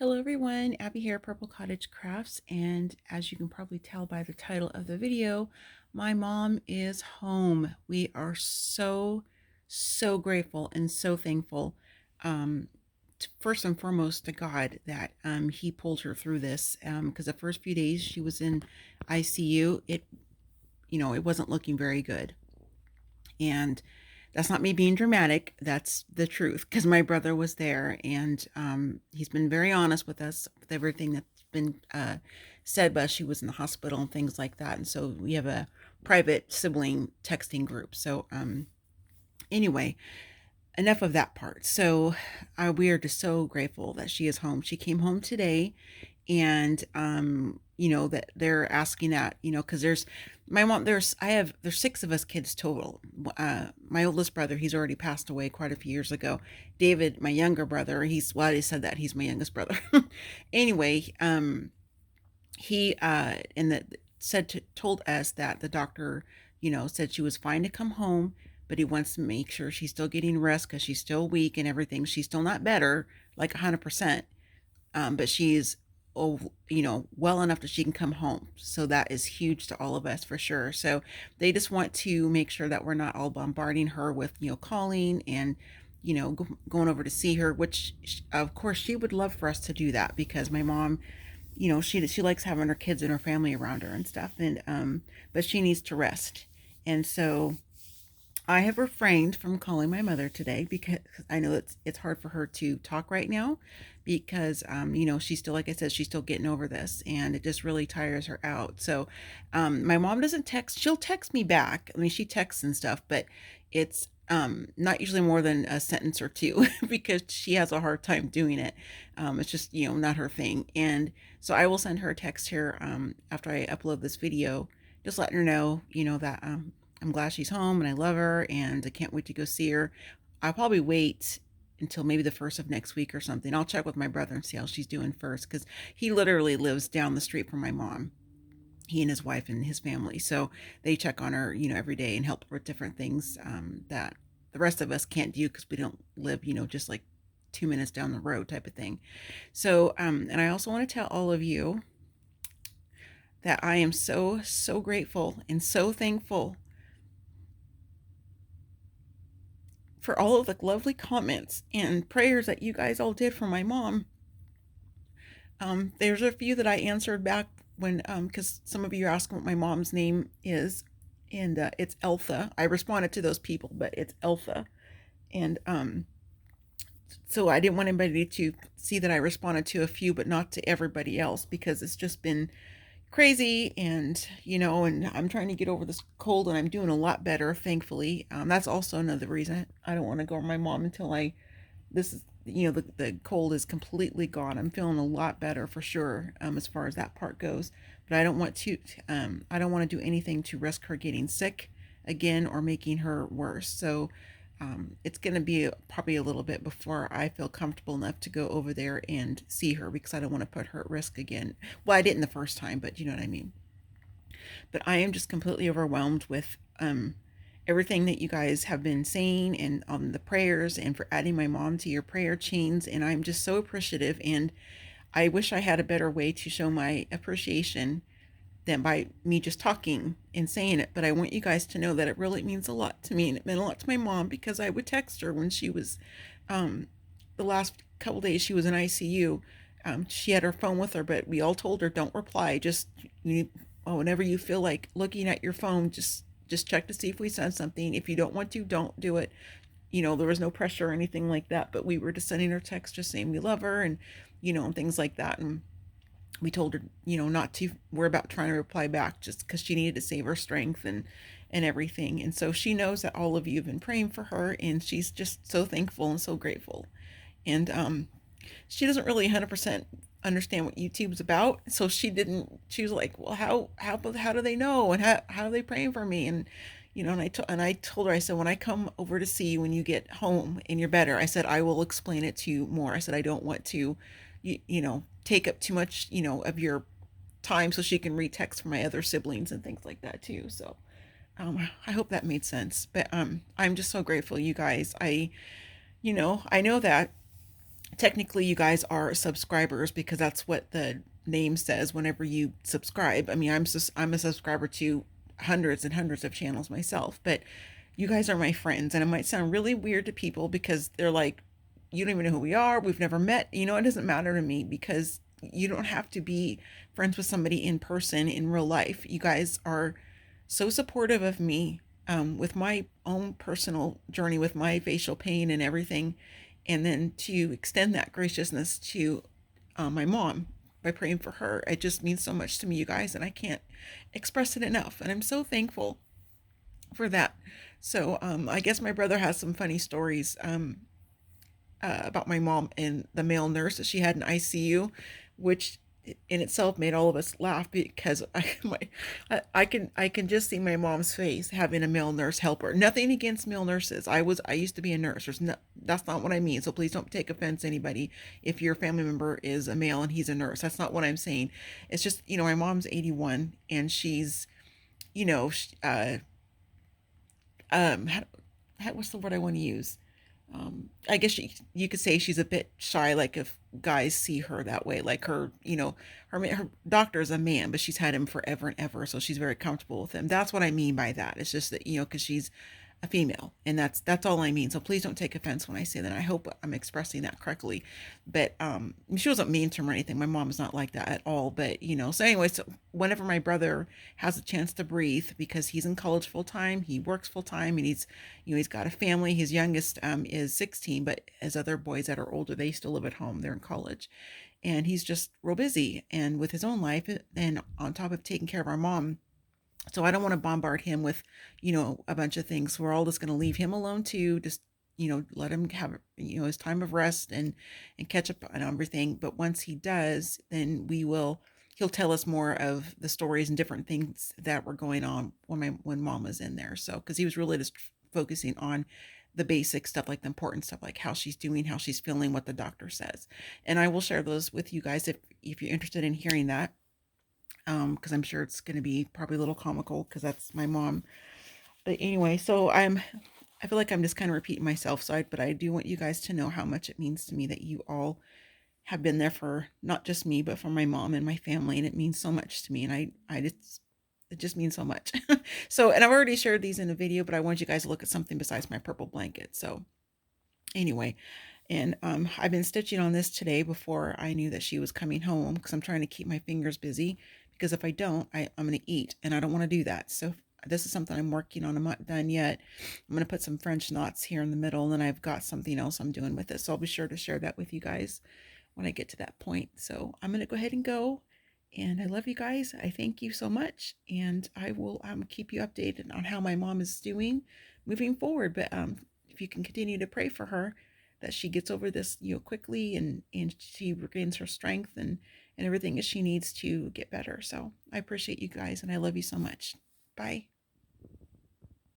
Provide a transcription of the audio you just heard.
Hello everyone, Abby here, Purple Cottage Crafts, and as you can probably tell by the title of the video, my mom is home. We are so grateful and so thankful, um, first and foremost to God that he pulled her through this, because the first few days she was in ICU, it wasn't looking very good. And that's not me being dramatic. That's the truth because my brother was there and he's been very honest with us with everything that's been said, but she was in the hospital and things like that. And so we have a private sibling texting group. So, anyway, enough of that part. So, we are just so grateful that she is home. She came home today and that they're asking that, because there's my mom, there's six of us kids total. My oldest brother, he's already passed away quite a few years ago. David, my younger brother, I said that he's my youngest brother. Anyway, he and that told us that the doctor, said she was fine to come home, but he wants to make sure she's still getting rest because she's still weak and everything. She's still not better, like 100%, but she's, well enough that she can come home. So that is huge to all of us for sure. So they just want to make sure that we're not all bombarding her with, calling and, going over to see her, which of course she would love for us to do that because my mom, she likes having her kids and her family around her and stuff. And, but she needs to rest. And so I have refrained from calling my mother today because I know it's hard for her to talk right now because she's still, like I said, she's still getting over this and it just really tires her out. So my mom doesn't text. She'll text me back. I mean, she texts and stuff, but it's not usually more than a sentence or two because she has a hard time doing it. It's just, not her thing. And so I will send her a text here after I upload this video, just letting her know, that I'm glad she's home and I love her and I can't wait to go see her. I'll probably wait until maybe the first of next week or something. I'll check with my brother and see how she's doing first because he literally lives down the street from my mom. He and his wife and his family. So they check on her, every day and help her with different things that the rest of us can't do because we don't live, just like 2 minutes down the road type of thing. So, and I also want to tell all of you that I am so grateful and so thankful for all of the lovely comments and prayers that you guys all did for my mom. There's a few that I answered back when, because some of you are asking what my mom's name is, and it's Eltha. I responded to those people, but it's Eltha, and so I didn't want anybody to see that I responded to a few, but not to everybody else because it's just been crazy and I'm trying to get over this cold and I'm doing a lot better, thankfully. That's also another reason I don't want to go over my mom until this is, the cold is completely gone. I'm feeling a lot better for sure, as far as that part goes, but I don't want to do anything to risk her getting sick again or making her worse. So it's going to be probably a little bit before I feel comfortable enough to go over there and see her because I don't want to put her at risk again. Well, I didn't the first time, but you know what I mean. But I am just completely overwhelmed with everything that you guys have been saying and the prayers and for adding my mom to your prayer chains. And I'm just so appreciative. And I wish I had a better way to show my appreciation than by me just talking and saying it. But I want you guys to know that it really means a lot to me. And it meant a lot to my mom because I would text her when she was, the last couple days she was in ICU. She had her phone with her, but we all told her don't reply. Just whenever you feel like looking at your phone, just check to see if we sent something. If you don't want to, don't do it. There was no pressure or anything like that. But we were just sending her text, just saying we love her and and things like that. And we told her, not to worry about trying to reply back just because she needed to save her strength and everything. And so she knows that all of you have been praying for her, and she's just so thankful and so grateful. And she doesn't really 100% understand what YouTube's about, so she was like, well, how do they know, and how are they praying for me? And and I told her, I said, when I come over to see you when you get home and you're better, I said, I will explain it to you more. I said, I don't want to take up too much of your time, so she can read text for my other siblings and things like that too. So I hope that made sense. But I'm just so grateful, you guys. I know that technically you guys are subscribers because that's what the name says whenever you subscribe. I mean, I'm a subscriber to hundreds and hundreds of channels myself, but you guys are my friends, and it might sound really weird to people because they're like, you don't even know who we are, we've never met. It doesn't matter to me because you don't have to be friends with somebody in person in real life. You guys are so supportive of me, with my own personal journey with my facial pain and everything, and then to extend that graciousness to my mom by praying for her. It just means so much to me, you guys, and I can't express it enough. And I'm so thankful for that. So I guess my brother has some funny stories, about my mom and the male nurse that she had in ICU, which in itself made all of us laugh because I can just see my mom's face having a male nurse help her. Nothing against male nurses. I used to be a nurse. That's not what I mean. So please don't take offense, anybody, if your family member is a male and he's a nurse. That's not what I'm saying. It's just, my mom's 81 and she's, you know, what's the word I want to use? I guess you could say she's a bit shy, like if guys see her that way, like her doctor is a man, but she's had him forever and ever, so she's very comfortable with him. That's what I mean by that. It's just that, because she's a female, and that's all I mean. So please don't take offense when I say that. I hope I'm expressing that correctly. But she wasn't mean to him or anything. My mom is not like that at all. But so anyway, so whenever my brother has a chance to breathe, because he's in college full time, he works full time, and he's got a family. His youngest is 16, but his other boys that are older, they still live at home. They're in college, and he's just real busy and with his own life, and on top of taking care of our mom. So I don't want to bombard him with, a bunch of things. We're all just going to leave him alone too. Just, let him have, his time of rest and catch up on everything. But once he does, then he'll tell us more of the stories and different things that were going on when mom was in there. So, cause he was really just focusing on the basic stuff, like the important stuff, like how she's doing, how she's feeling, what the doctor says. And I will share those with you guys if you're interested in hearing that, because I'm sure it's going to be probably a little comical because that's my mom. But anyway, so I feel like I'm just kind of repeating myself. But I do want you guys to know how much it means to me that you all have been there for not just me, but for my mom and my family, and it means so much to me. And it just means so much. So, and I've already shared these in a video, but I want you guys to look at something besides my purple blanket. So anyway, and I've been stitching on this today before I knew that she was coming home because I'm trying to keep my fingers busy, because if I don't, I'm going to eat, and I don't want to do that. So this is something I'm working on. I'm not done yet. I'm going to put some French knots here in the middle, and then I've got something else I'm doing with it. So I'll be sure to share that with you guys when I get to that point. So I'm going to go ahead and go. And I love you guys. I thank you so much. And I will keep you updated on how my mom is doing moving forward. But if you can continue to pray for her, that she gets over this, quickly, and she regains her strength and everything that she needs to get better. So I appreciate you guys, and I love you so much. Bye.